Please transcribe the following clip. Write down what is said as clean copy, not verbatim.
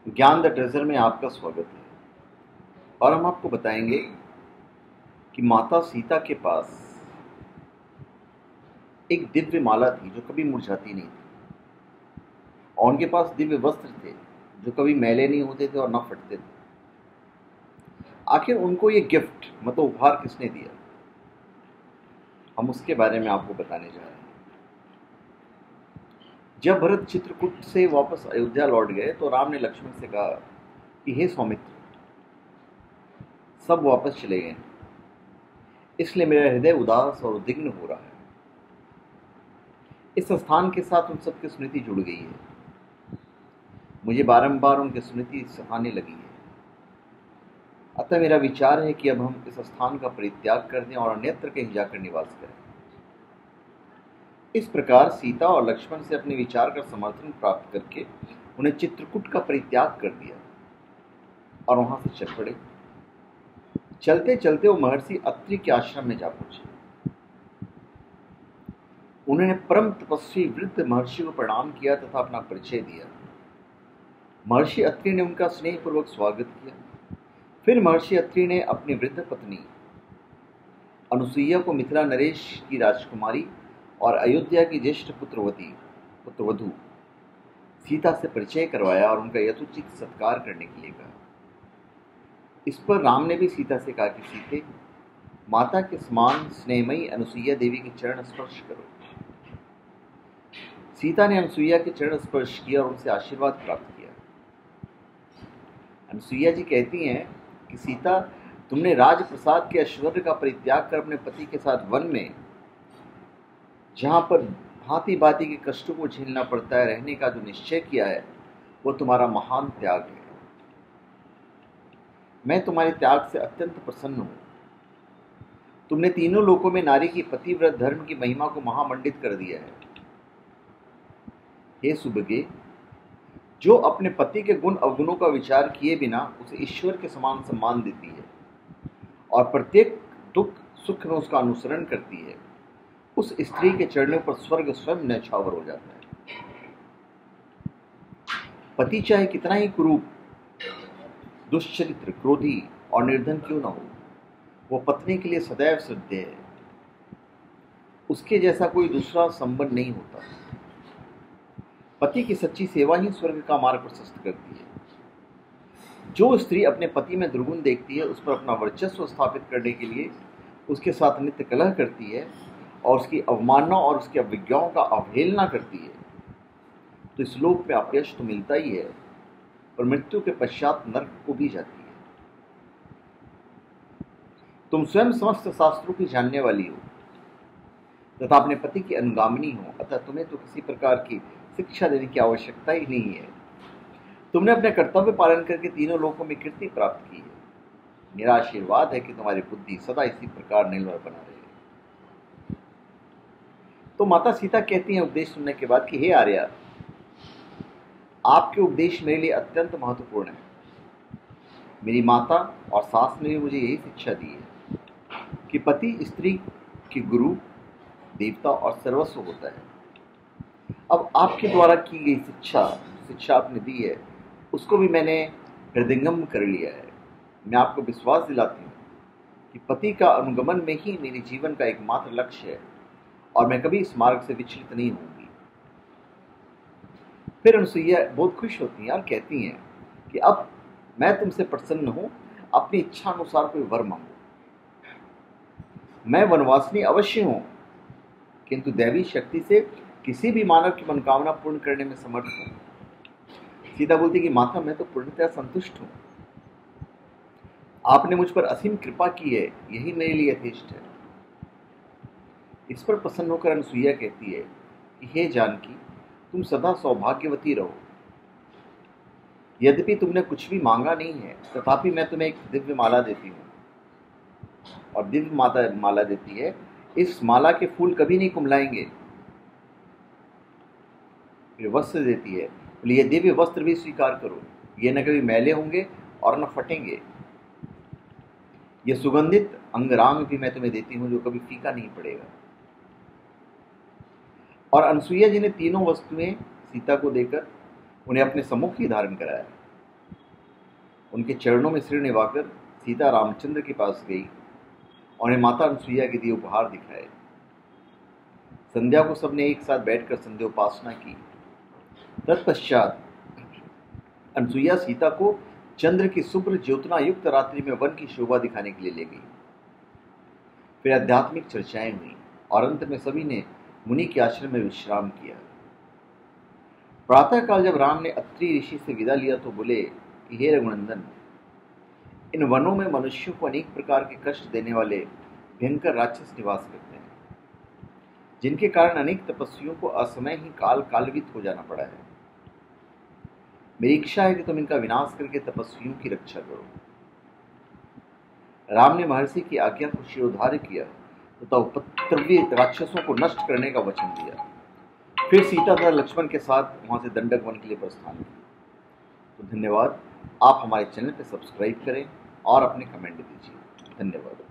ज्ञान the treasure में आपका स्वागत है। और हम आपको बताएंगे कि माता सीता के पास एक दिव्य माला थी जो कभी मुरझाती नहीं थी, और उनके पास दिव्य वस्त्र थे जो कभी मैले नहीं होते थे और न फटते थे। आखिर उनको ये गिफ्ट मतलब उपहार किसने दिया, हम उसके बारे में आपको बताने जा रहे हैं। जब भरत चित्रकूट से वापस अयोध्या लौट गए तो राम ने लक्ष्मण से कहा कि हे सौमित्र, सब वापस चले गए, इसलिए मेरा हृदय उदास और उद्विग्न हो रहा है। इस स्थान के साथ उन सबकी स्मृति जुड़ गई है। मुझे बारंबार उनकी स्मृति सताने लगी है। अतः मेरा विचार है कि अब हम इस स्थान का परित्याग कर दें और अन्यत्र कहीं जाकर निवास करें। इस प्रकार सीता और लक्ष्मण से अपने विचार का समर्थन प्राप्त करके उन्हें चित्रकूट का परित्याग कर दिया और वहां से चल पड़े। चलते चलते वो महर्षि अत्रि के आश्रम में जा पहुंचे। उन्होंने परम तपस्वी वृद्ध महर्षि को प्रणाम किया तथा अपना परिचय दिया। महर्षि अत्रि ने उनका स्नेहपूर्वक स्वागत किया। फिर महर्षि अत्रि ने अपनी वृद्ध पत्नी अनुसुईया को मिथिला नरेश की राजकुमारी और अयोध्या की ज्येष्ठ पुत्रवधू सीता से परिचय करवाया और उनका यथोचित सत्कार करने के लिए कहा। इस पर राम ने भी सीता से कहा कि सीते, माता के समान स्नेहमयी अनुसुईया देवी के चरण स्पर्श करो। सीता ने अनुसुईया के चरण स्पर्श किया और उनसे आशीर्वाद प्राप्त किया। अनुसुईया जी कहती हैं कि सीता, तुमने राजप्रसाद के ऐश्वर्य का परित्याग कर अपने पति के साथ वन में, जहां पर भांति भांति के कष्टों को झेलना पड़ता है, रहने का जो निश्चय किया है, वो तुम्हारा महान त्याग है। मैं तुम्हारे त्याग से अत्यंत प्रसन्न हूं। तुमने तीनों लोकों में नारी की पतिव्रत धर्म की महिमा को महामंडित कर दिया है। हे सुभगे, जो अपने पति के गुण अवगुणों का विचार किए बिना उसे ईश्वर के समान सम्मान देती है और प्रत्येक दुख सुख में उसका अनुसरण करती है, उस स्त्री के चरणों पर स्वर्ग स्वयं न्यौछावर हो जाता है। पति चाहे कितना ही कुरूप, दुष्चरित्र, क्रोधी और निर्धन क्यों न हो, वो पत्नी के लिए सदैव श्रद्धेय है। उसके जैसा कोई दूसरा संबंध नहीं होता। पति की सच्ची सेवा ही स्वर्ग का मार्ग प्रशस्त करती है। जो स्त्री अपने पति में दुर्गुण देखती है, उस पर अपना वर्चस्व स्थापित करने के लिए उसके साथ नित्य कलह करती है और उसकी अवमानना और उसकी अवज्ञाओं का अवहेलना करती है, तो इस लोक में अपयश तो मिलता ही है, पर मृत्यु के पश्चात नरक को भी जाती है। तुम स्वयं समस्त शास्त्रों की जानने वाली हो तथा अपने पति की अनुगामिनी हो, अतः तुम्हें तो किसी प्रकार की शिक्षा देने की आवश्यकता ही नहीं है। तुमने अपने कर्तव्य पालन करके तीनों लोकों में कीर्ति प्राप्त की है। मेरा आशीर्वाद है कि तुम्हारी बुद्धि सदा इसी प्रकार निर्मल बना रहे। तो माता सीता कहती हैं उपदेश सुनने के बाद कि हे आर्या, आपके उपदेश मेरे लिए अत्यंत महत्वपूर्ण है। मेरी माता और सास ने भी मुझे यही शिक्षा दी है कि पति स्त्री की गुरु, देवता और सर्वस्व होता है। अब आपके द्वारा की गई शिक्षा आपने दी है, उसको भी मैंने हृदयंगम कर लिया है। मैं आपको विश्वास दिलाती हूँ कि पति का अनुगमन में ही मेरे जीवन का एकमात्र लक्ष्य है और मैं कभी इस मार्ग से विचलित नहीं होंगी। फिर अनुसुईया बहुत खुश होती हैं और कहती हैं कि अब मैं तुमसे प्रसन्न हूं, अपनी इच्छा अनुसार कोई वर मांगो। मैं वनवासिनी अवश्य हूं, किंतु दैवी शक्ति से किसी भी मानव की मनोकामना पूर्ण करने में समर्थ हूं। सीता बोलती कि माता, मैं तो पूर्णतः संतुष्ट हूं। आपने मुझ पर असीम कृपा की है, यही मेरे लिए यथेष्ट है। इस पर प्रसन्न होकर अनुसुईया कहती है कि हे जानकी, तुम सदा सौभाग्यवती रहो। यद्यपि तुमने कुछ भी मांगा नहीं है, तथापि मैं तुम्हें एक दिव्य माला देती हूँ। और दिव्य माला देती है, इस माला के फूल कभी नहीं कुम्हलाएंगे। फिर वस्त्र देती है, बोले ये दिव्य वस्त्र भी स्वीकार करो, ये न कभी मैले होंगे और न फटेंगे। ये सुगंधित अंगराग भी मैं तुम्हें देती हूँ, जो कभी फीका नहीं पड़ेगा। और अनुसुईया जी ने तीनों वस्तुएं सीता को देकर उन्हें अपने सम्मुख ही धारण कराया। उनके चरणों में सिर निभाकर सीता रामचंद्र के पास गई और उन्हें माता अनुसुईया के दिए उपहार दिखाए। संध्या को सबने एक साथ बैठकर संध्योपासना की। तत्पश्चात अनुसुईया सीता को चंद्र की शुभ्र ज्योतना युक्त रात्रि में वन की शोभा दिखाने के लिए ले गई। फिर आध्यात्मिक चर्चाएं हुई और अंत में सभी ने मुनि के आश्रम में विश्राम किया। प्रातःकाल जब राम ने अत्रि ऋषि से विदा लिया तो बोले कि हे रघुनंदन, इन वनों में मनुष्यों को अनेक प्रकार के कष्ट देने वाले भयंकर राक्षस निवास करते हैं, जिनके कारण अनेक तपस्वियों को असमय ही कालवित हो जाना पड़ा है। मेरी इच्छा है कि तुम इनका विनाश करके तपस्वियों की रक्षा करो। राम ने महर्षि की आज्ञा को शिरोधार्य किया तथा उपद्रवी राक्षसों को नष्ट करने का वचन दिया। फिर सीता तथा लक्ष्मण के साथ वहां से दंडक वन के लिए प्रस्थान किया। तो धन्यवाद। आप हमारे चैनल पर सब्सक्राइब करें और अपने कमेंट दीजिए। धन्यवाद।